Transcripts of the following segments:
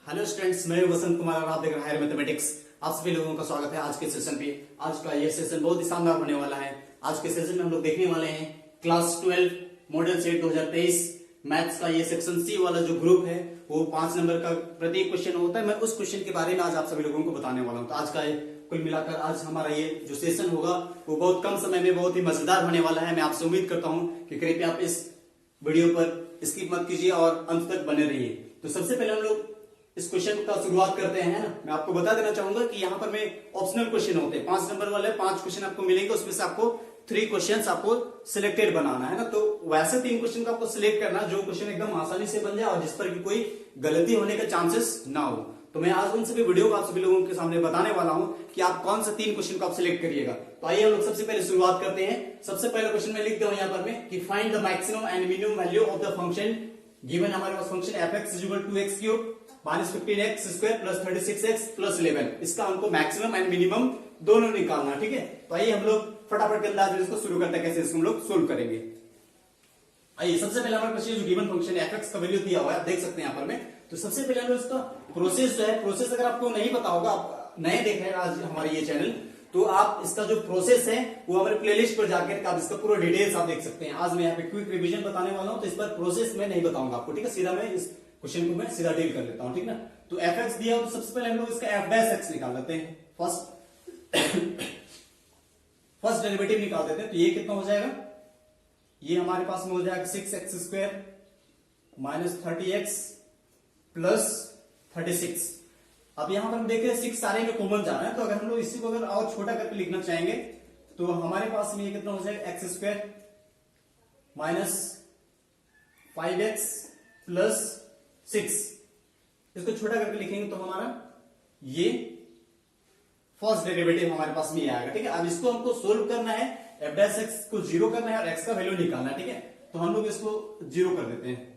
Hello students, मैं वसंत कुमार और आप देख रहे हैं हायर मैथमेटिक्स। आप सभी लोगों का स्वागत है आज के सेशन पे। आज का ये सेशन बहुत ही शानदार होने वाला है। आज के सेशन में हम लोग देखने वाले हैं क्लास 12 मॉडल सेट 2023 मैथ्स का ये सेक्शन सी वाला जो ग्रुप है वो 5 नंबर का प्रत्येक क्वेश्चन होता है। मैं उस क्वेश्चन के बारे में आज आप सभी लोगों को बताने वाला हूँ। तो आज का कुल मिलाकर आज हमारा ये जो सेशन होगा वो बहुत कम समय में बहुत ही मजेदार होने वाला है। मैं आपसे उम्मीद करता हूँ कि कृपया आप इस वीडियो पर स्किप मत कीजिए और अंत तक बने रहिए। तो सबसे पहले हम लोग इस क्वेश्चन का शुरुआत करते हैं ना। मैं आपको बता देना चाहूंगा कि यहाँ पर में ऑप्शनल क्वेश्चन होते हैं 5 नंबर वाले 5 क्वेश्चन आपको मिलेंगे, उसमें से आपको 3 क्वेश्चंस आपको सिलेक्टेड बनाना है ना। तो वैसे 3 क्वेश्चन का आपको सिलेक्ट करना जो क्वेश्चन एकदम आसानी से बन जाए और जिस पर भी कोई गलती होने के चांसेस ना हो। तो मैं आज उन सभी वीडियो को आप सभी लोगों के सामने बताने वाला हूं कि आप कौन सा 3 क्वेश्चन को आप सिलेक्ट करिएगा। तो आइए हम लोग सबसे पहले शुरुआत करते हैं। सबसे पहले क्वेश्चन में लिखते हूं यहाँ पर मैं कि find the maximum and minimum value of the function given. हमारे पास function fx = 2x cube -15x square plus 36x plus 11। इसका हमको मैक्सिमम एंड मिनिमम दोनों निकालना, ठीक है। तो आइए हम लोग फटाफट के अंदाज में इसको शुरू करते हैं, कैसे इसको हम लोग सोल्व करेंगे। आइए सबसे पहले हमारे पास ये जो गिवन फंक्शन fx का वैल्यू दिया हुआ है, आप देख सकते हैं यहाँ पर में। तो सबसे पहले हम इसका प्रोसेस जो है, प्रोसेस अगर आपको नहीं पता होगा, आप नए देख रहे हैं आज हमारे ये चैनल, तो आप इसका जो प्रोसेस है वो हमारे प्लेलिस्ट पर जाकर आप इसका पूरा डिटेल्स आप देख सकते हैं। आज मैं यहाँ पे क्विक रिवीजन बताने वाला हूँ, तो इस पर प्रोसेस में नहीं बताऊंगा आपको, ठीक है। सीधा मैं इस क्वेश्चन को मैं सीधा डील कर लेता हूँ, ठीक ना। तो fx दिया हो तो सबसे पहले हम लोग इसका f' निकाल लेते हैं। फर्स्ट डेरिवेटिव निकाल देते हैं। तो ये कितना हो जाएगा, ये हमारे पास में हो जाएगा 6x स्क्वायर -30x प्लस 36। अब यहां पर हम देख रहे हैं 6 सारे में कॉमन जा रहा है, तो अगर हम लोग इसी को अगर और छोटा करके लिखना चाहेंगे तो हमारे पास में ये कितना हो जाएगा x स्क्वायर -5x प्लस 6। इसको छोटा करके लिखेंगे तो हमारा ये फर्स्ट डेरिवेटिव हमारे पास में आएगा, ठीक है। अब इसको हमको सोल्व करना है, f' को 0 करना है और x का वैल्यू निकालना है, ठीक है। तो हम लोग इसको 0 कर देते हैं।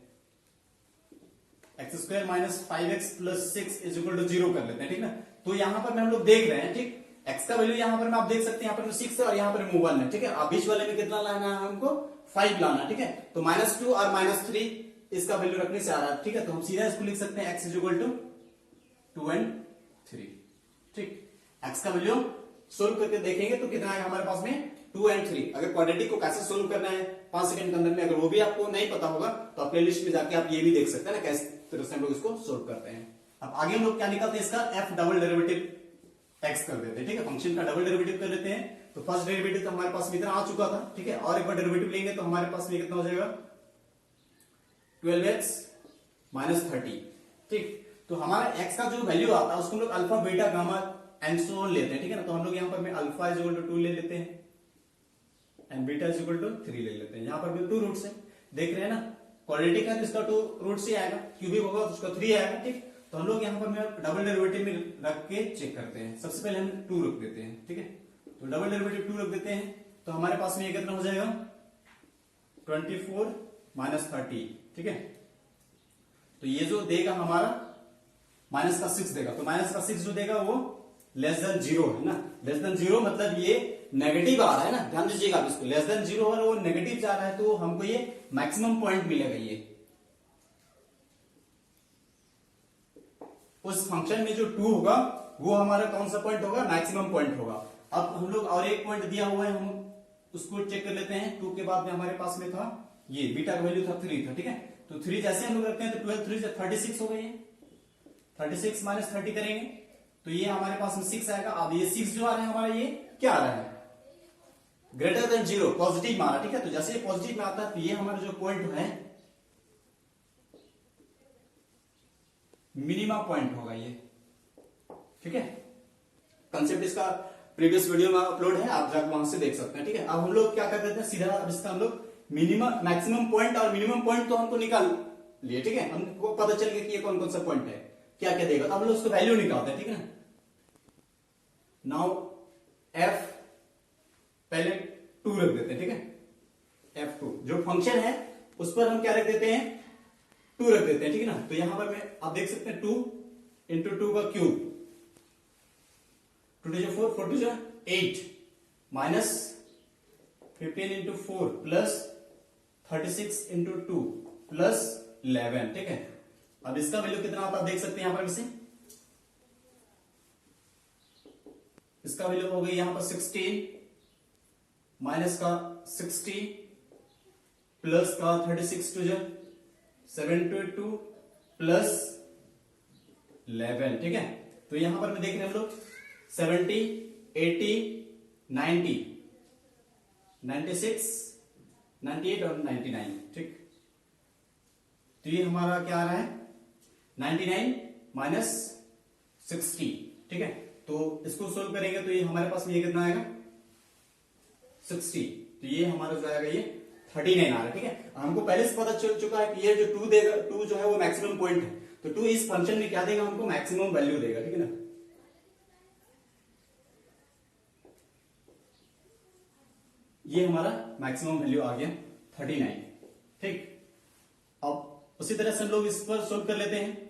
x स्क्वायर -5x प्लस 6 = 0 कर लेते हैं, ठीक ना। तो यहां पर हम लोग देख रहे हैं, ठीक, x का वैल्यू यहां पर आप देख सकते हैं, यहाँ पर 6 है और यहाँ पर 1 है, ठीक है। अब बीच वाले में कितना लाना है हमको, 5 लाना, ठीक है। तो -2 और -3 इसका वैल्यू रखने से आ रहा है, ठीक है। तो हम सीधा इसको लिख सकते हैं x = 2 and 3, ठीक। x का वैल्यू सोल्व करके देखेंगे तो कितना आएगा हमारे पास में 2 and 3। अगर क्वाड्रेटिक को कैसे सोल्व करना है 5 सेकंड के अंदर में, अगर वो भी आपको नहीं पता होगा तो आप प्लेलिस्ट में जाके आप ये भी देख सकते हैं ना, कैसे तरह से हम लोग इसको सोल्व करते हैं। अब आगे हम लोग क्या निकालते हैं, इसका f डबल डेरिवेटिव x कर देते हैं, ठीक है। फंक्शन का डबल डेरिवेटिव कर लेते हैं। तो फर्स्ट डेरिवेटिव तो हमारे पास में इतना आ चुका था, ठीक है। और एक बार डेरिवेटिव लेंगे तो हमारे पास में कितना हो जाएगा 12x -30, ठीक। तो हमारा x का जो वैल्यू आता है उसको हम लोग alpha beta gamma and so on लेते हैं, ठीक है ना। तो हम लोग यहाँ पर में अल्फा = 2 ले लेते हैं एंड बीटा = 3 ले लेते हैं। यहाँ पर भी 2 रूट्स है, देख रहे हैं ना। क्वाड्रेटिक है तो इसका 2 रूट से आएगा, क्यूबिक होगा तो उसका 3 आएगा, ठीक। तो हम लोग यहाँ पर में डबल डेरिवेटिव में रख के चेक करते हैं। सबसे पहले हम 2 रख देते हैं, ठीक है। तो डबल डेरिवेटिव 2 रख देते हैं तो हमारे पास में ये कितना हो जाएगा 24 -30, ठीक है। तो ये जो देगा हमारा माइनस का 6 देगा, तो माइनस का 6 जो देगा वो <0 है ना। <0 मतलब ये नेगेटिव आ रहा है ना, ध्यान दीजिएगा। इसको <0 और वो नेगेटिव जा रहा है तो हमको ये मैक्सिमम पॉइंट मिलेगा। ये उस फंक्शन में जो 2 होगा वो हमारा कौन सा पॉइंट होगा, मैक्सिमम पॉइंट होगा। अब हम लोग और एक पॉइंट दिया हुआ है, हम उसको चेक कर लेते हैं। 2 के बाद में हमारे पास में था ये बीटा का वैल्यू था 3 था, ठीक है। तो 3 जैसे हम लोग रखते हैं तो 12 3 से 36 हो गई, 36 -30 करेंगे तो ये हमारे पास में 6 आएगा। अब ये 6 जो आ रहा है हमारा ये क्या आ रहा है, <0 पॉजिटिव मारा, ठीक है। तो जैसे ये पॉजिटिव में आता है तो ये हमारा जो पॉइंट है मिनिमम पॉइंट होगा ये, ठीक है। कंसेप्ट इसका प्रीवियस वीडियो में अपलोड है, आप जाकर वहां से देख सकते हैं, ठीक है। अब हम लोग क्या कर देते हैं, सीधा अब इसका हम लोग मिनिमम मैक्सिमम पॉइंट और मिनिमम पॉइंट तो हमको निकाल लिए, ठीक है। हमको पता चल गया कि ये कौन कौन सा पॉइंट है, क्या क्या देगा। अब हम लोग उसको वैल्यू निकालते हैं, ठीक है ना। नाउ f पहले 2 रख देते हैं, ठीक है। f2 जो फंक्शन है उस पर हम क्या रख देते हैं 2 रख देते हैं, ठीक है ना। तो यहां पर मैं आप देख सकते हैं 2 × 2 का क्यूब, 2 × 4 4 × 8 माइनस 15 × 4 प्लस 36 × 2 प्लस 11, ठीक है। अब इसका वैल्यू कितना आता है देख सकते हैं यहां पर, इसे इसका वैल्यू हो गई यहां पर 16 माइनस का 60 प्लस का 36 टू 72 प्लस 11, ठीक है। तो यहां पर मैं देख रहे हैं हम लोग 70 80 90 96 98 और 99, ठीक। तो ये हमारा क्या आ रहा है 99 माइनस 60, ठीक है। तो इसको सोल्व करेंगे तो ये हमारे पास में ये कितना आएगा 60, तो ये हमारा जो आएगा ये 39 आ रहा है, ठीक है। हमको पहले से पता चल चुका है कि ये जो 2 देगा, 2 जो है वो मैक्सिमम पॉइंट है, तो 2 इस फंक्शन में क्या देगा हमको मैक्सिमम वैल्यू देगा, ठीक है ना। ये हमारा मैक्सिमम वैल्यू आ गया 39, ठीक। अब उसी तरह से हम लोग इस पर सोल्व कर लेते हैं।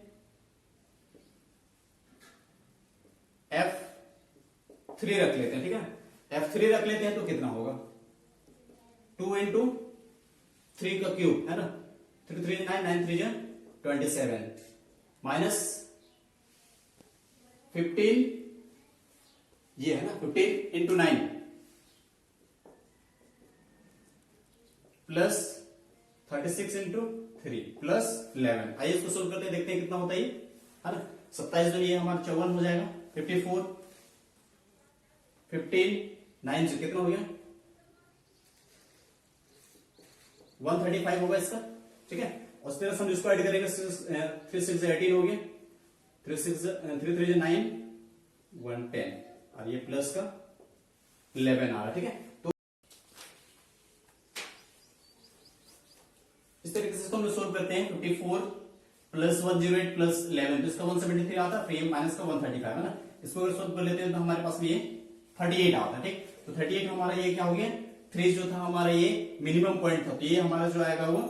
F3 रख लेते हैं, ठीक है। F3 रख लेते हैं तो कितना होगा 2 इंटू 3 का क्यूब है ना, 3 3 9 9 3 27 माइनस 15, ये है ना 15 इंटू 9 प्लस 36 इंटू 3 प्लस 11। आइए इसको सोल्व करते हैं, देखते हैं कितना होता है ये, है ना। 27 जो ये हमारा 54 हो जाएगा, 54 15 9 से कितना हो गया 135 होगा इसका, ठीक है। और उस तरह से हम इसको ऐड करेंगे 3 6 18 हो गया, 3 3 9 110 और ये प्लस का 11 आ रहा, ठीक है। तो इस तरीके से इसको हम सोल्व करते हैं। 54 प्लस 108 प्लस 11, तो इसका 173 आता है, फिर माइनस का 135 है ना। इसको अगर सोल्व कर लेते हैं तो हमारे पास में ये 38 आता है, ठीक। तो 38 हमारा ये क्या हो गया 3 जो था हमारा ये मिनिमम पॉइंट था, तो ये हमारा जो आएगा वो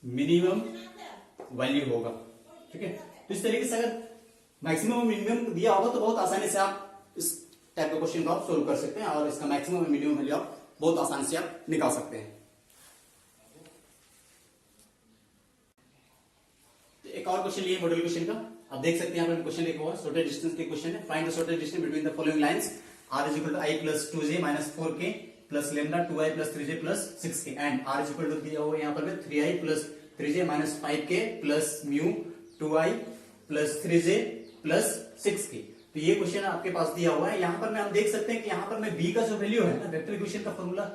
मिनिमम वैल्यू होगा, ठीक है। तो इस तरीके से अगर मैक्सिमम और मिनिमम दिया होगा तो बहुत आसानी से आप इस टाइप का क्वेश्चन को आप सोल्व कर सकते हैं और इसका मैक्सिमम और मिनिमम वैल्यू आप बहुत आसानी से आप निकाल सकते हैं। तो एक और क्वेश्चन लिए मॉडल क्वेश्चन का, आप देख सकते हैं यहाँ पर क्वेश्चन लिखा हुआ है, शॉर्टेस्ट डिस्टेंस के क्वेश्चन है। Find the shortest distance between the following lines r is equal to i plus 2j minus 4k plus lambda 2i plus 3j plus 6k and r is equal to दिया हुआ यहाँ पर 3i plus 3j minus 5k plus mu 2i plus 3j plus 6k। तो ये question आपके पास दिया हुआ है। यहाँ पर हम देख सकते हैं कि यहाँ पर मैं b का जो वैल्यू है ना, वेक्टर इक्वेशन का फॉर्मूला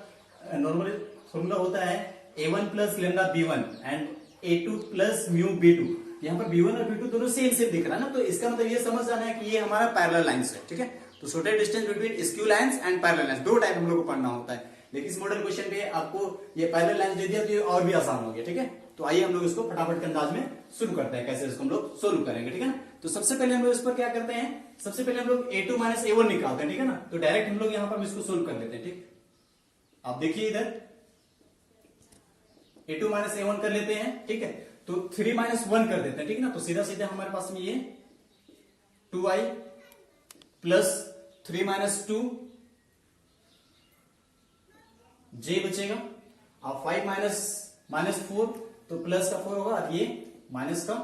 नॉर्मल फॉर्मूला होता है a1 plus lambda b1 and a2 plus mu b2। यहाँ पर b1 और b2 दोनों सेम सेम दिख रहा है ना, तो इसका मतलब ये समझ जाना है कि ये हमारा पैरेलल लाइंस है, ठीक है। तो shortest distance between skew lines and parallel lines, दो टाइप हम लोग को पढ़ना होता है। लेकिन इस मॉडल क्वेश्चन पे आपको ये पैरेलल लाइंस दे दिया तो ये और भी आसान हो गया, ठीक है। तो आइए हम लोग इसको फटाफट के अंदाज में शुरू करते हैं, कैसे इसको हम लोग सोल्व करेंगे, ठीक है ना। तो सबसे पहले हम लोग इस पर क्या करते हैं, सबसे पहले हम लोग a2 माइनस a1 निकालते हैं, ठीक है ना। तो डायरेक्ट हम लोग यहाँ पर इसको सोल्व कर लेते हैं, ठीक। आप देखिए इधर a2 माइनस a1 कर लेते हैं, ठीक है। तो 3 माइनस 1 कर देते हैं, ठीक है ना। तो सीधा सीधा हमारे पास में ये 2i प्लस 3 माइनस 2 j बचेगा और 5 माइनस 4 तो प्लस का 4 होगा और ये माइनस का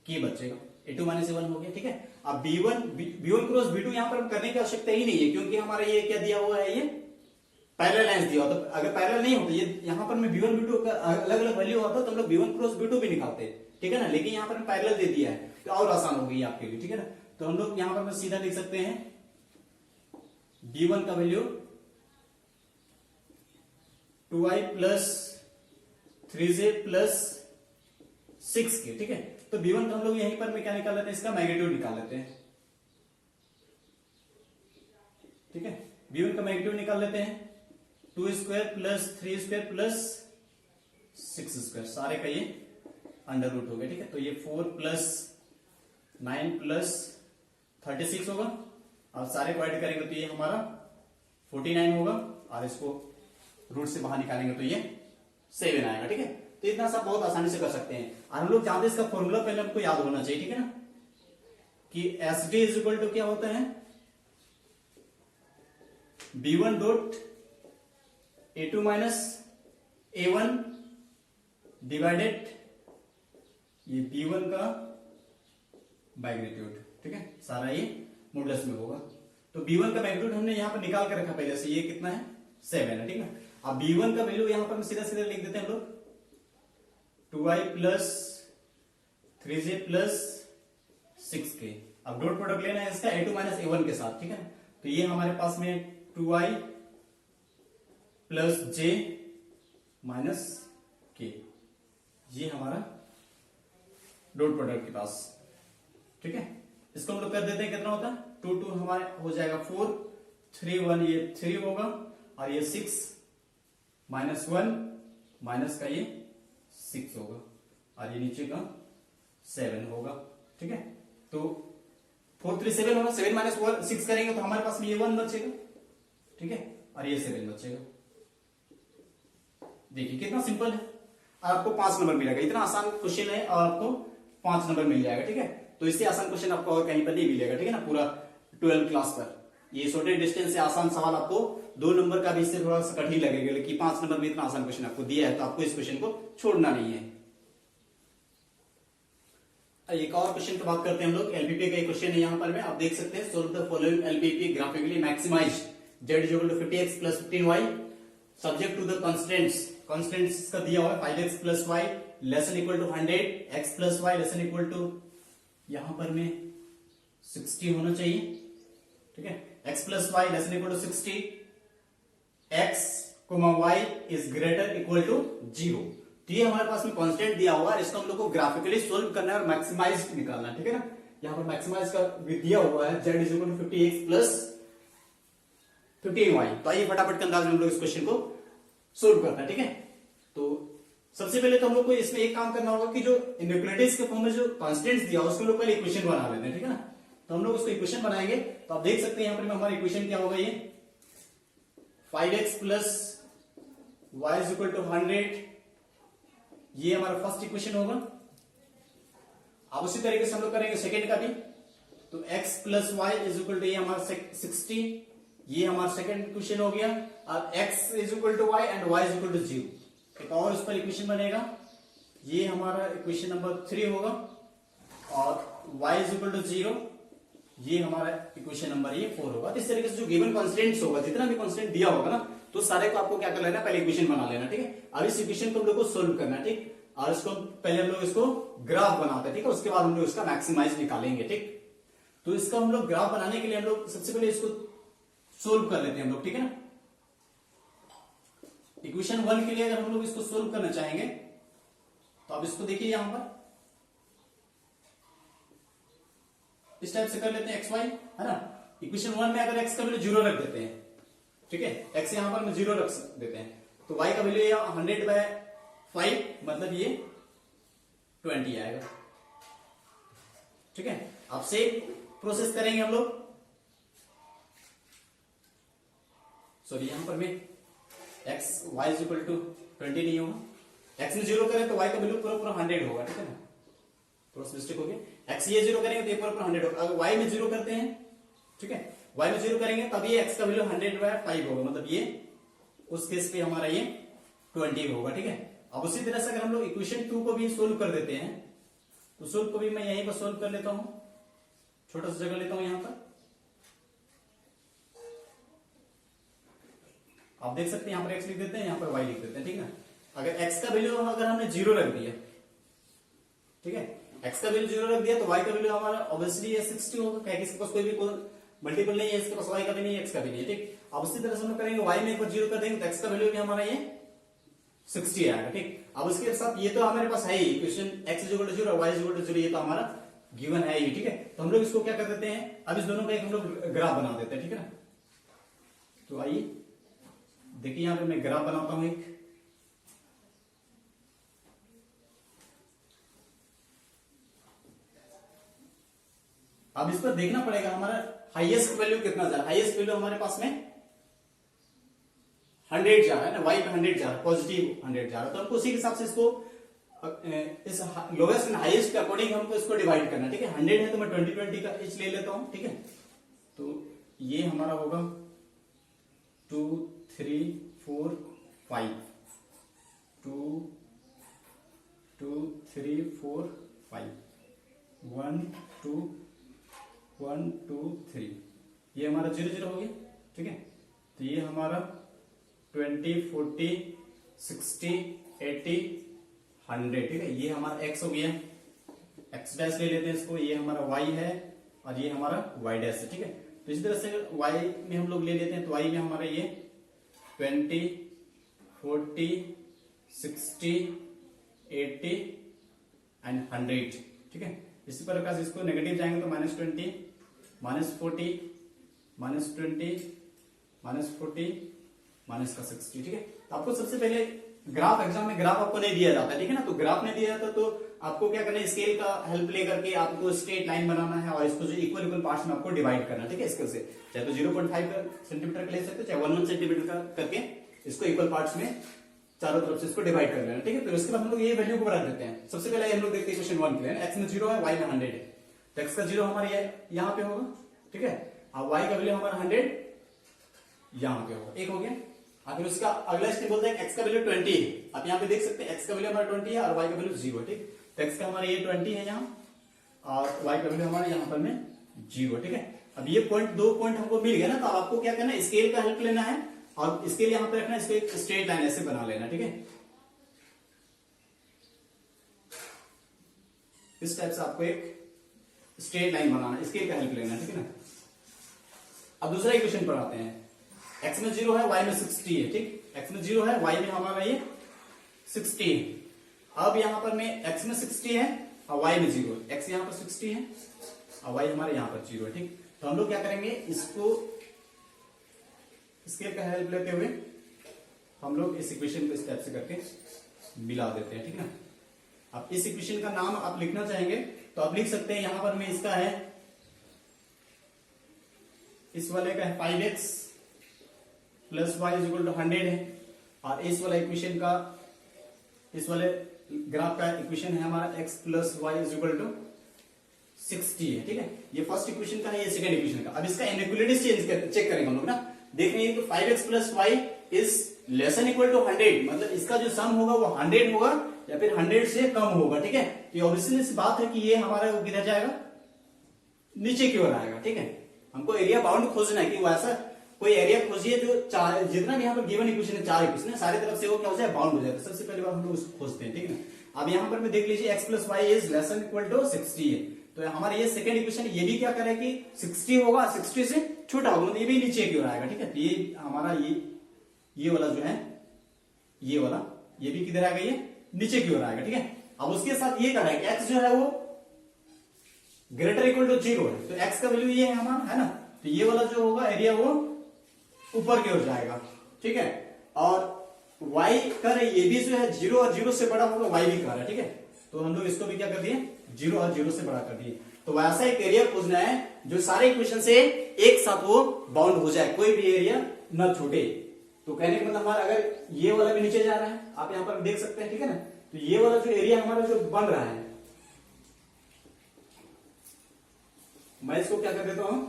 k बचेगा। a2 माइनस a1 हो गया, ठीक है। अब b1 क्रॉस b2 यहां पर करने की आवश्यकता ही नहीं है, क्योंकि हमारा ये क्या दिया हुआ है, ये पैरेलल लाइंस दिया होता। तो अगर पैरेलल नहीं होता, ये यहाँ पर मैं b1 b2 का अलग अलग वैल्यू होता तो हम लोग b1 क्रॉस b2 भी निकालते हैं, ठीक है ना। लेकिन यहाँ पर पैरेलल दे दिया है तो और आसान हो गई आपके लिए, ठीक है ना। तो हम लोग यहाँ पर सीधा लिख सकते हैं b1 का value 2i plus 3j plus 6k, ठीक है। तो b1 का हम लोग यहीं पर में क्या निकाल लेते हैं, इसका मैग्नीट्यूड निकाल लेते हैं, ठीक है। b1 का मैग्नीट्यूड निकाल लेते हैं 2 square plus 3 square plus 6 square, सारे का ये अंडर रूट हो गया, ठीक है। तो ये 4 प्लस 9 प्लस 36 होगा और सारे को ऐड करेंगे तो ये हमारा 49 होगा और इसको रूट से बाहर निकालेंगे तो ये 7 आएगा, ठीक है। तो इतना सा बहुत आसानी से कर सकते हैं। और हम लोग जानते हैं इसका फॉर्मूला पहले हमको याद होना चाहिए, ठीक है ना, कि S D is equal to क्या होता है b1 dot a2 minus a1 divided ये B1 का मैग्नीट्यूड, ठीक है, सारा ये मॉडुलस में होगा। तो B1 का मैग्नीट्यूड हमने यहां पर निकाल कर रखा पहले से, ये कितना है 7 है, ठीक है। अब B1 का वैल्यू यहां पर सीधा सीधा लिख देते हैं हम लोग 2i plus 3j plus 6k। अब डॉट प्रोडक्ट लेना है इसका a2 माइनस a1 के साथ, ठीक है। तो ये हमारे पास में 2i plus j minus k, ये हमारा डॉट प्रोडक्ट के पास, ठीक है। इसको हम लोग कर देते हैं, कितना होता है 2 2 हमारे हो जाएगा 4, 3 1 ये 3 होगा, और ये 6 माइनस 1 माइनस का ये 6 होगा, और ये नीचे का 7 होगा, ठीक है। तो 4 3 7 होगा, 7 माइनस 6 करेंगे तो हमारे पास में ये 1 बचेगा, ठीक है, और ये 7 बचेगा। देखिए कितना सिंपल है, आपको 5 नंबर मिलेगा। इतना आसान क्वेश्चन है और आपको 5 नंबर मिल जाएगा, ठीक है। तो इससे आसान क्वेश्चन आपको और कहीं पर नहीं मिलेगा, ठीक है ना, पूरा 12 क्लास पर। ये शॉर्टेड डिस्टेंस से आसान सवाल आपको 2 नंबर का भी इससे थोड़ा सा कठिन लगेगा, लेकिन 5 नंबर में इतना आसान क्वेश्चन आपको दिया है, तो आपको इस क्वेश्चन को छोड़ना नहीं है। एक और क्वेश्चन की बात करते हैं हम लोग। एलपीपी का एक क्वेश्चन है यहाँ पर में, आप देख सकते हैं, solve the following LPP graphically maximise z is equal to 50x plus 15y subject to the constants. Constants का दिया हुआ है 5x plus y less than equal to 100, x plus y less than equal to यहां पर में 60 होना चाहिए, ठीक है। x plus y less than equal to 60, x y is greater equal to 0। तो ये हमारे पास में कांस्टेंट दिया हुआ है, इसको हम लोग को ग्राफिकली सोल्व करना है और मैक्सिमाइज निकालना है, ठीक है ना। यहां पर मैक्सिमाइज का दिया हुआ है z is equal to 50x plus 15y। तो आइए फटाफट के अंदाज में हम लोग इस क्वेश्चन को सोल्व करते हैं, ठीक है। तो सबसे पहले तो हम लोग को इसमें एक काम करना होगा कि जो इनइक्वालिटीज के फॉर्म में जो कांस्टेंट्स दिया उसको लोग पहले इक्वेशन बना लेते हैं, ठीक है ना। तो हम लोग उसको इक्वेशन बनाएंगे, तो आप देख सकते हैं यहां पर हमारा इक्वेशन क्या होगा, ये 5x plus y is equal to 100, ये हमारा फर्स्ट इक्वेशन होगा। अब उसी तरीके से हम लोग करेंगे सेकेंड का भी, तो x plus y is equal to ये हमारा 60, ये हमारा सेकेंड इक्वेशन हो गया। अब x is equal to y and y is equal to 0, एक और इस पर इक्वेशन बनेगा, ये हमारा इक्वेशन नंबर 3 होगा, और y इज इक्वल टू 0, ये हमारा इक्वेशन नंबर ये 4 होगा। तो इस तरीके से जो गिवन कॉन्स्टेंट्स होगा, जितना भी कॉन्स्टेंट दिया होगा ना, तो सारे को आपको क्या कर लेना, पहले इक्वेशन बना लेना, ठीक है। अब इस इक्वेशन को हम लोग को सोल्व करना है, ठीक, और इसको पहले हम लोग इसको ग्राफ बनाते हैं, ठीक है, उसके बाद हम लोग इसका मैक्सिमाइज निकालेंगे, ठीक। तो इसका हम लोग ग्राफ बनाने के लिए हम लोग सबसे पहले इसको सोल्व कर लेते हैं हम लोग, ठीक है ना। इक्वेशन 1 के लिए अगर हम लोग इसको सोल्व करना चाहेंगे तो अब इसको देखिए यहां पर इस टाइप से कर लेते हैं, xy है ना। इक्वेशन 1 में अगर x का वैल्यू 0 रख देते हैं, ठीक है, x यहां पर 0 रख देते हैं, तो y का वैल्यू 100/5 मतलब ये 20 आएगा, ठीक है। अब सेम प्रोसेस करेंगे हम लोग, सॉरी यहां पर में x y is equal to 20 नहीं होगा, x में 0 करें तो y का वैल्यू पूरा 100 होगा, ठीक है ना, थोड़ा मिस्टेक हो गया। x ये 0 करेंगे तो ये पूरा 100 होगा। अगर y में 0 करते हैं, ठीक है, y में 0 करेंगे तब ये x का वैल्यू 100/5 होगा, मतलब ये उस केस पे हमारा ये 20 होगा, ठीक है। अब उसी तरह से अगर हम लोग इक्वेशन 2 को भी सोल्व कर देते हैं, तो सोल्व को भी मैं यहीं पर सोल्व कर लेता हूं, छोटा सा जगह लेता हूं यहां पर। आप देख सकते हैं यहां पर x लिख देते हैं, यहां पर y लिख देते हैं, ठीक है ना। अगर x का वैल्यू अगर हमने 0 रख दिया, ठीक है, x का वैल्यू 0 रख दिया तो y का वैल्यू हमारा ऑब्वियसली ये 60 होगा, क्या इसके पास कोई भी मल्टीपल नहीं है, इसके पास y का भी नहीं है, x का भी नहीं है, ठीक। अब उसी तरह से हम करेंगे y में एक बार 0 कर देंगे तो x का वैल्यू भी हमारा ये 60 आएगा, ठीक। अब उसके साथ ये तो हमारे पास है ही equation x is equal to 0 और y इज इक्वल टू 0, ये तो हमारा गिवन है ही, ठीक है। तो हम लोग इसको क्या कर देते हैं, अब इस दोनों का एक हम लोग ग्राफ बना देते हैं, ठीक है ना। तो आइए देखिए यहां पे मैं ग्राफ बनाता हूं एक, अब इस पर देखना पड़ेगा हमारा हाईएस्ट वैल्यू कितना जा रहा है। हाईएस्ट वैल्यू हमारे पास में 100 जा रहा है ना, y पे 100 जा रहा है, पॉजिटिव 100 जा रहा है, तो हमको उसी के हिसाब से इसको इस लोवेस्ट एंड हाईएस्ट के अकॉर्डिंग हमको इसको डिवाइड करना, ठीक है। 100 है तो मैं 20 का एच ले लेता हूं, ठीक है। तो ये हमारा होगा 2 3 4 5 2 2 3 4 5 1 2 1 2 3 ये हमारा 0 0 हो गया। ठीक है, तो ये हमारा 20 40 60 80 100। ठीक है, ये हमारा x हो गया, x डैश ले लेते हैं इसको, ये हमारा y है और ये हमारा y डैश है। ठीक है, तो इसी तरह से y में हम लोग ले लेते हैं, तो y में हमारा ये 20 40 60 80 एंड 100। ठीक है, इसी प्रकार से इसको नेगेटिव जाएंगे तो -20 -40 -20 -40 -60। ठीक है, तो आपको सबसे पहले ग्राफ, एग्जाम में ग्राफ आपको नहीं दिया जाता है। ठीक है ना, तो ग्राफ नहीं दिया जाता तो आपको क्या करना है, स्केल का हेल्प लेकर के आपको स्ट्रेट लाइन बनाना है और इसको जो इक्वल इक्वल पार्ट्स में आपको डिवाइड करना है। ठीक है, स्केल से चाहे तो 0.5 सेंटीमीटर का ले सकते हो, चाहे 1 सेंटीमीटर का करके इसको इक्वल पार्ट्स में चारों तरफ से इसको डिवाइड कर लेना। ठीक है, फिर उसके बाद हम लोग ये वैल्यू को बढ़ा देते हैं। सबसे पहले हम लोग देखते हैं क्वेश्चन 1 के लिए, x में 0 है, y में 100 है, तो x का 0 हमारा यहाँ पे होगा। ठीक है, अब y का वैल्यू हमारा 100 यहाँ पे होगा, एक हो गया। अब फिर उसका अगला स्टेप बोलते हैं x का वैल्यू 20 है। आप यहाँ पे देख सकते हैं x का वैल्यू हमारा 20 है और y का वैल्यू 0 है। ठीक, तो x का हमारा ये 20 है यहाँ और y का वैल्यू हमारा यहाँ पर में 0। ठीक है, अब ये दो पॉइंट हमको मिल गया ना, तो आपको क्या करना है, स्केल का हेल्प लेना है और इसके लिए यहाँ पे रखना है, इसको एक स्ट्रेट लाइन ऐसे बना लेना। ठीक है, इस टाइप से आपको एक स्ट्रेट लाइन बनाना, स्केल का हेल्प लेना। ठीक है ना, अब दूसरा इक्वेशन पर आते हैं। x में 0 है, y में 60 है। ठीक, x में 0 है, y में हमारा ये 60 है। अब यहां पर में x में 60 है और y में 0 है, x यहां पर 60 है और y हमारे यहां पर 0 है। ठीक, तो हम लोग क्या करेंगे, इसको स्केल का हेल्प लेते हुए हम लोग इस इक्वेशन को इस टाइप से करके मिला देते हैं। ठीक ना, अब इस इक्वेशन का नाम आप लिखना चाहेंगे तो आप लिख सकते हैं, यहां पर में इसका है, इस वाले का है 5x plus y is equal to 100 है और इस वाला इक्वेशन का, इस वाले ग्राफ का इक्वेशन है हमारा x plus y is equal to 60 है। ठीक है, ये फर्स्ट इक्वेशन का है, ये सेकंड इक्वेशन का। अब इसका इनइक्वालिटी चेक करेंगे हम लोग ना, देखेंगे तो 5x plus y is less than equal to 100, मतलब इसका जो सम होगा वो 100 होगा या फिर 100 से कम होगा। ठीक है, तो ऑब्वियसली इस बात है कि ये हमारा किधर जाएगा, नीचे की ओर आएगा। ठीक है, हमको एरिया बाउंड खोजना है कि वो ऐसा कोई एरिया खोजिए जो जितना भी यहाँ पर गिवन इक्वेशन है, 4 इक्वेशन है, सारी तरफ से वो क्या हो जाए, बाउंड हो जाए। सबसे पहली बार हम लोग उसको खोजते हैं। ठीक है ना, अब यहाँ पर में देख लीजिए x plus y is less than equal to 60 है, तो हमारा ये सेकंड इक्वेशन ये भी क्या करे कि 60 होगा, 60 से छोटा होगा, मतलब ये भी नीचे की ओर आएगा। ठीक है, तो ये हमारा ये वाला जो है, ये वाला ये भी किधर आएगा, ये नीचे की ओर आएगा। ठीक है, अब उसके साथ ये कर कि x जो है वो ग्रेटर इक्वल टू 0 है, तो x का वैल्यू ये है हमारा, है ना, तो ये वाला जो होगा एरिया वो ऊपर की ओर जाएगा। ठीक है, और y कर ये भी जो है 0 और 0 से बड़ा होगा, y भी कर रहा है। ठीक है, तो हम लोग इसको भी क्या कर दिए, 0 और 0 से बड़ा कर दिए। तो वैसा एक एरिया खोजना है जो सारे इक्वेशन से एक साथ वो बाउंड हो जाए, कोई भी एरिया न छूटे। तो कहने का मतलब हमारा अगर ये वाला भी नीचे जा रहा है, आप यहां पर देख सकते हैं। ठीक है ना, तो ये वाला जो एरिया हमारा जो बन रहा है, मैं इसको क्या कर देता हूं,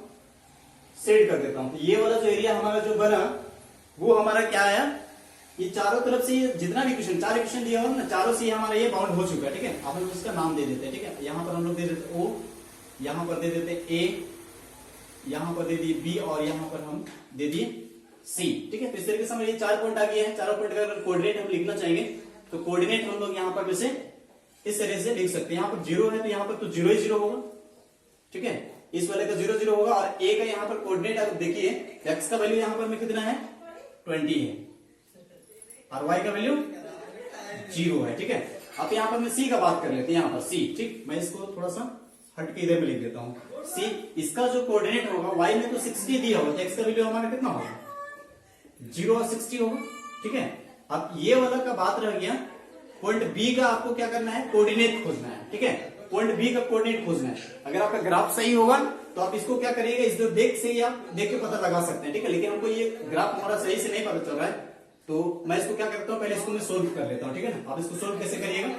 सेट कर देता हूं। तो ये वाला जो एरिया हमारा जो बना वो हमारा क्या है, ये चारों तरफ से ये जितना भी क्वेश्चन, 4 क्वेश्चन दिया होगा ना, चारों से हमारा ये बाउंड हो चुका है। ठीक है, अब हम इसका नाम दे देते हैं। ठीक है, यहां पर हम लोग दे देते O, यहां पर दे देते A, यहां पर दे दिए B और यहां पर हम दे दिए C। ठीक है, तो इस तरीके से हमारे ये 4 पॉइंट आ गए हैं। चारों पॉइंट का अगर कोऑर्डिनेट हम लिखना चाहेंगे तो कोऑर्डिनेट हम लोग यहां पर वैसे इस तरह से लिख सकते हैं। यहां पर 0 है तो यहां पर तो 0 ही 0 होगा। ठीक है, इस वाले का 0 0 होगा और A का यहां पर कोऑर्डिनेट आप देखिए, x का वैल्यू यहां पर में कितना है, 20 है और y का वैल्यू 0 है। ठीक है, अब यहां पर मैं C का बात कर लेते हैं, यहां पर C। ठीक, मैं इसको थोड़ा सा हट के इधर में लिख देता हूं। C इसका जो कोऑर्डिनेट होगा, y में तो 60 दिया होगा, x का वैल्यू हमारा कितना होगा, 0 और 60 होगा। ठीक है, अब ये वाला का बात रह गया, पॉइंट B का आपको क्या करना है, कोऑर्डिनेट खोजना है। ठीक है, पॉइंट B का कोऑर्डिनेट खोजना है। अगर आपका ग्राफ सही होगा तो आप इसको क्या करिएगा, इस देख से ही आप देख के पता लगा सकते हैं। ठीक है, लेकिन हमको ये ग्राफ हमारा सही से नहीं पता चल रहा है, तो मैं इसको क्या करता हूं, पहले इसको मैं सोल्व कर लेता हूं। ठीक है ना, आप इसको सोल्व कैसे करिएगा,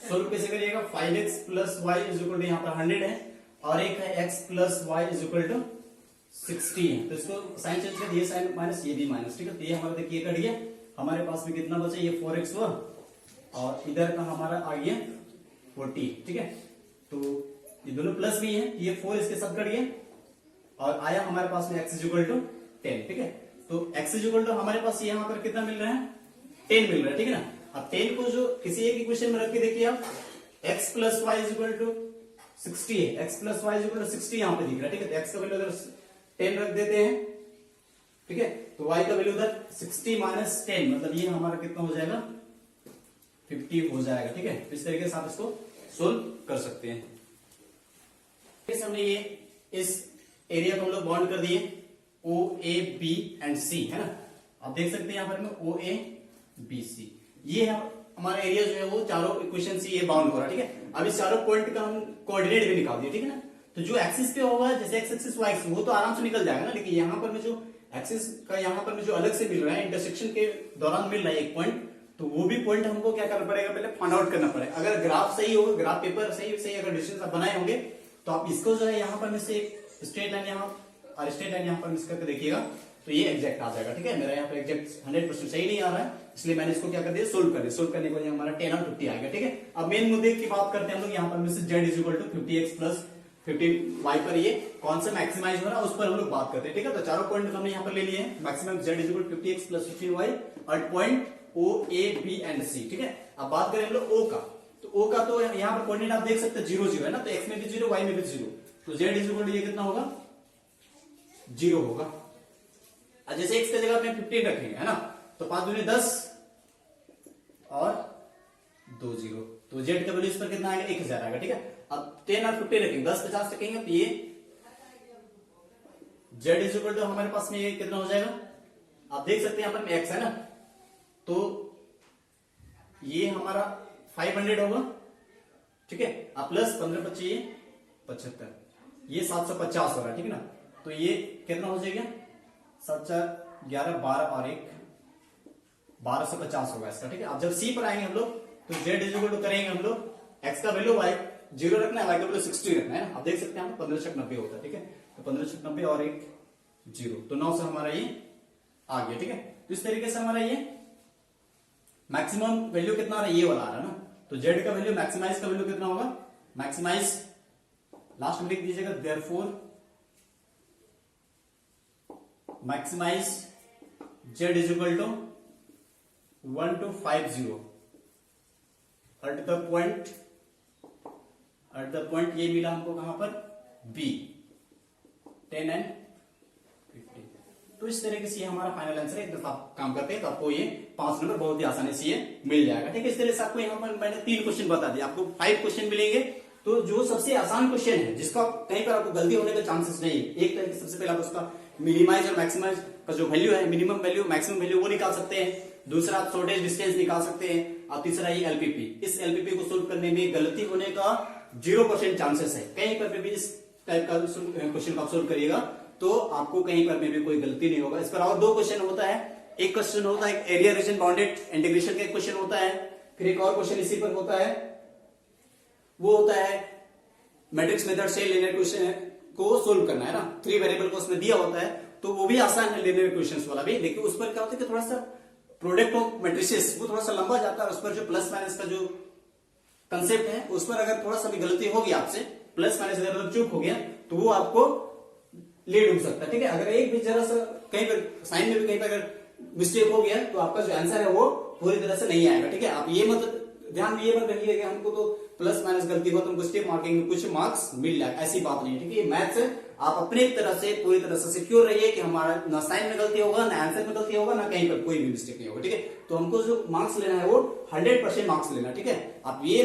सोल्व कैसे करिएगा, 5x plus y is equal to यहाँ पर 100 है और एक है x plus y is equal to 60 है, तो इसको साइन चेंज कर दिए, साइन माइनस, ये भी माइनस। ठीक है, तो ये हमारा देखिए कट गया, हमारे पास में कितना बचा, ये 4x हुआ और इधर का हमारा आ गया 40, ठीक है। तो ये दोनों प्लस भी है, ये 4 इसके साथ कट गया और आया हमारे पास में x इक्वल टू 10, ठीक है। तो x इक्वल टू हमारे पास यहाँ पर कितना मिल रहा है, 10 मिल रहा है, ठीक है ना। अब 10 को जो किसी एक इक्वेशन में रख के देखिए आप, x plus y equal to 60 है, x plus y equal to 60 यहाँ पे दिख रहा है, ठीक है। तो x का वैल्यू उधर 10 रख देते हैं, ठीक है। तो y का वैल्यू उधर 60 माइनस 10, मतलब ये हमारा कितना हो जाएगा, 50 हो जाएगा, ठीक है। इस तरीके से आप इसको सोल्व कर सकते हैं। इस हमने ये इस एरिया को हम लोग बॉन्ड कर दिए ओ ए बी एंड सी, है ना। आप देख सकते हैं यहाँ पर में ओ ए बी सी, ये है हमारा एरिया जो है वो चारों इक्वेशन से ये बाउंड हो रहा है, ठीक है। अब इस चारों पॉइंट का हम कोऑर्डिनेट भी निकाल दिए, ठीक है ना। तो जो एक्सिस पे होगा जैसे एक्स एक्सिस वाई एक्सिस वो तो आराम से निकल जाएगा ना, लेकिन यहाँ पर में जो एक्सिस का यहाँ पर में जो अलग से मिल रहा है इंटरसेक्शन के दौरान मिल रहा है एक पॉइंट, तो वो भी पॉइंट हमको क्या करना पड़ेगा, पहले फाइंड आउट करना पड़ेगा। अगर ग्राफ सही होगा, ग्राफ पेपर सही अगर डिस्टेंस आप बनाए होंगे तो आप इसको जो है यहाँ पर में से स्ट्रेट लाइन यहाँ और स्ट्रेट लाइन यहाँ पर मिस करके देखिएगा तो ये एग्जैक्ट आ जाएगा, ठीक है। मेरा यहाँ पर एग्जैक्ट 100% सही नहीं आ रहा है, इसलिए मैंने इसको क्या कर दिया, सोल्व कर दिया। सोल्व करने के बाद हमारा 10 और 50 आ गया, ठीक है। अब मेन मुद्दे की बात करते हैं हम लोग, यहाँ पर में से z is equal to 50x plus 15y पर ये कौन सा मैक्सिमाइज हो रहा है उस पर हम लोग बात करते हैं, ठीक है। तो चारों पॉइंट हमने यहाँ पर ले लिए हैं, maximum z is equal to 50x plus 15y और point O A B and C, ठीक है। अब बात करें हम लोग O का, तो O का तो यहाँ पर कोऑर्डिनेट आप देख सकते हैं 0 0 है ना, तो x में भी 0 y में भी 0, तो z इज इक्वल टू ये कितना होगा, 0 होगा। अब जैसे x की जगह अपने 15 रखेंगे, है ना, तो 5 दूनी 10 और 2 0, तो z का वैल्यू इस पर कितना आएगा, 1000 आएगा, ठीक है। अब 10 और 50 रखेंगे, 10 50 रखेंगे तो ये z इज इक्वल टू हमारे पास में ये कितना हो जाएगा, आप देख सकते हैं यहाँ पर x है ना, तो ये हमारा 500 होगा, ठीक है। अब प्लस 15 25 ये 75, ये 750 हो रहा है, ठीक है ना। तो ये कितना हो जाएगा, 7 4 11 12 और 1 1250 होगा इसका, ठीक है। अब जब C पर आएंगे हम लोग तो z इज इक्वल टू करेंगे हम लोग, x का वैल्यू y 0 रखना है, y का वैल्यू 60 रखना है ना। आप देख सकते हैं 15 छक 90 होता है, ठीक है। तो 15 छक 90 और 1 0, तो 9 से हमारा ये आ गया, ठीक है। तो इस तरीके से हमारा ये मैक्सिमम वैल्यू कितना आ रहा है, ये वाला आ रहा है ना। तो z का वैल्यू मैक्सिमाइज का वैल्यू कितना होगा, मैक्सिमाइज लास्ट में लिख दीजिएगा, therefore maximize z is equal to 1250 at the point ये मिला हमको कहां पर, B 10 एंड 50। तो इस तरीके से ये हमारा फाइनल आंसर है। इतना आप काम करते हैं तो आपको ये 5 नंबर बहुत ही आसानी से ये मिल जाएगा, ठीक है। इस तरह से आपको यहाँ पर मैंने 3 क्वेश्चन बता दिया, आपको 5 क्वेश्चन मिलेंगे। तो जो सबसे आसान क्वेश्चन है जिसका कहीं पर आपको गलती होने का चांसेस नहीं है, एक तरीके सबसे पहले आप उसका मिनिमाइज और मैक्सिमाइज का जो वैल्यू है, मिनिमम वैल्यू मैक्सिमम वैल्यू वो निकाल सकते हैं। दूसरा आप शॉर्टेज डिस्टेंस निकाल सकते हैं, और तीसरा ये एलपीपी। इस एलपीपी को सोल्व करने में गलती होने का 0% चांसेस है। कहीं पर भी इस टाइप का क्वेश्चन आप सोल्व करिएगा तो आपको कहीं पर भी कोई गलती नहीं होगा। इस पर और 2 क्वेश्चन होता है, एक क्वेश्चन होता है एरिया रीजन बाउंडेड इंटीग्रेशन का क्वेश्चन होता है, फिर एक और क्वेश्चन इसी पर होता है, वो होता है मैट्रिक्स मेथड से लीनियर क्वेश्चन को सोल्व करना है ना। 3 वेरिएबल को उसमें दिया होता है, तो वो भी आसान है लीनियर क्वेश्चंस वाला भी, लेकिन उस पर क्या होता है कि थोड़ा सा प्रोडक्ट ऑफ मैट्रिसेस वो थोड़ा सा लंबा जाता है। उस पर जो प्लस माइनस का जो कंसेप्ट है उस पर अगर थोड़ा सा भी गलती होगी आपसे, प्लस माइनस अगर चूक हो गया तो वो आपको लेट हो सकता है, ठीक है। अगर एक भी जरा सा कहीं पर साइन में भी कहीं पर अगर मिस्टेक हो गया तो आपका जो आंसर है वो पूरी तरह से नहीं आएगा, ठीक है। आप ये मत ध्यान ये मत रखिए कि हमको तो प्लस माइनस गलती हो तो हमको स्टेप मार्किंग में कुछ मार्क्स मिल जाए, ऐसी बात नहीं है, ठीक है। ये मैथ्स है, आप अपने तरह से पूरी तरह से सिक्योर रहिए कि हमारा ना साइन में गलती होगा, ना आंसर में गलती होगा, ना कहीं पर कोई भी मिस्टेक नहीं होगा, ठीक है। तो हमको जो मार्क्स लेना है वो 100% मार्क्स लेना, ठीक है। आप ये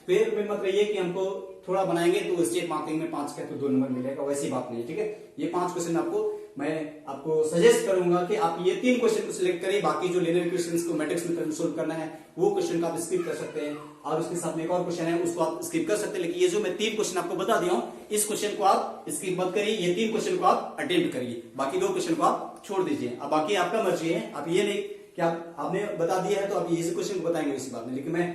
फेर में मत रहिए कि हमको थोड़ा बनाएंगे तो स्टेप मार्किंग में 5 का तो 2 नंबर मिलेगा, वैसी बात नहीं है, ठीक है। ये 5 क्वेश्चन मैं आपको सजेस्ट करूंगा कि आप ये 3 क्वेश्चन को सिलेक्ट करिए, बाकी जो लीनियर क्वेश्चंस को मैट्रिक्स में सोल्व करना है वो क्वेश्चन को आप स्किप कर सकते हैं, और उसके साथ में एक और क्वेश्चन है उसको आप स्किप कर सकते हैं। लेकिन ये जो मैं 3 क्वेश्चन आपको बता दिया हूं, इस क्वेश्चन को आप स्किप मत करिए, ये 3 क्वेश्चन को आप अटेम्प्ट करिए, बाकी 2 क्वेश्चन को आप छोड़ दीजिए। अब बाकी आपका मर्जी है, आप ये नहीं कि आपने बता दिया है तो आप इसी क्वेश्चन को बताएंगे इसी बात में, लेकिन मैं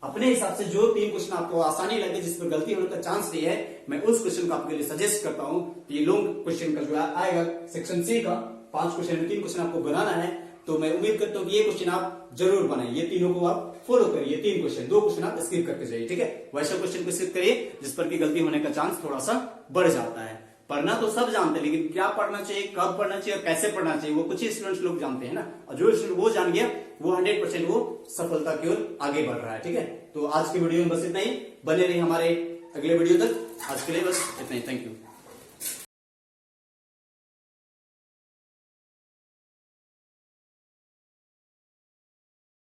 अपने हिसाब से जो 3 क्वेश्चन आपको आसानी लगे, जिस पर गलती होने का चांस नहीं है, मैं उस क्वेश्चन को आपके लिए सजेस्ट करता हूं। ये लॉन्ग क्वेश्चन का जो आएगा सेक्शन सी का 5 क्वेश्चन में 3 क्वेश्चन आपको बनाना है, तो मैं उम्मीद करता हूँ कि ये क्वेश्चन आप जरूर बनाए, ये तीनों को आप फॉलो करिए, 3 क्वेश्चन, 2 क्वेश्चन आप स्किप करके जाइए, ठीक है। वैसे क्वेश्चन को स्किप करिए जिस पर की गलती होने का चांस थोड़ा सा बढ़ जाता है। पढ़ना तो सब जानते हैं, लेकिन क्या पढ़ना चाहिए, कब पढ़ना चाहिए और कैसे पढ़ना चाहिए वो कुछ ही स्टूडेंट्स लोग जानते हैं ना, और जो स्टूडेंट वो जान गया वो 100% वो सफलता की ओर आगे बढ़ रहा है, ठीक है। तो आज की वीडियो में बस इतना ही, बने रहिए हमारे अगले वीडियो तक। आज के लिए बस इतना ही, थैंक यू।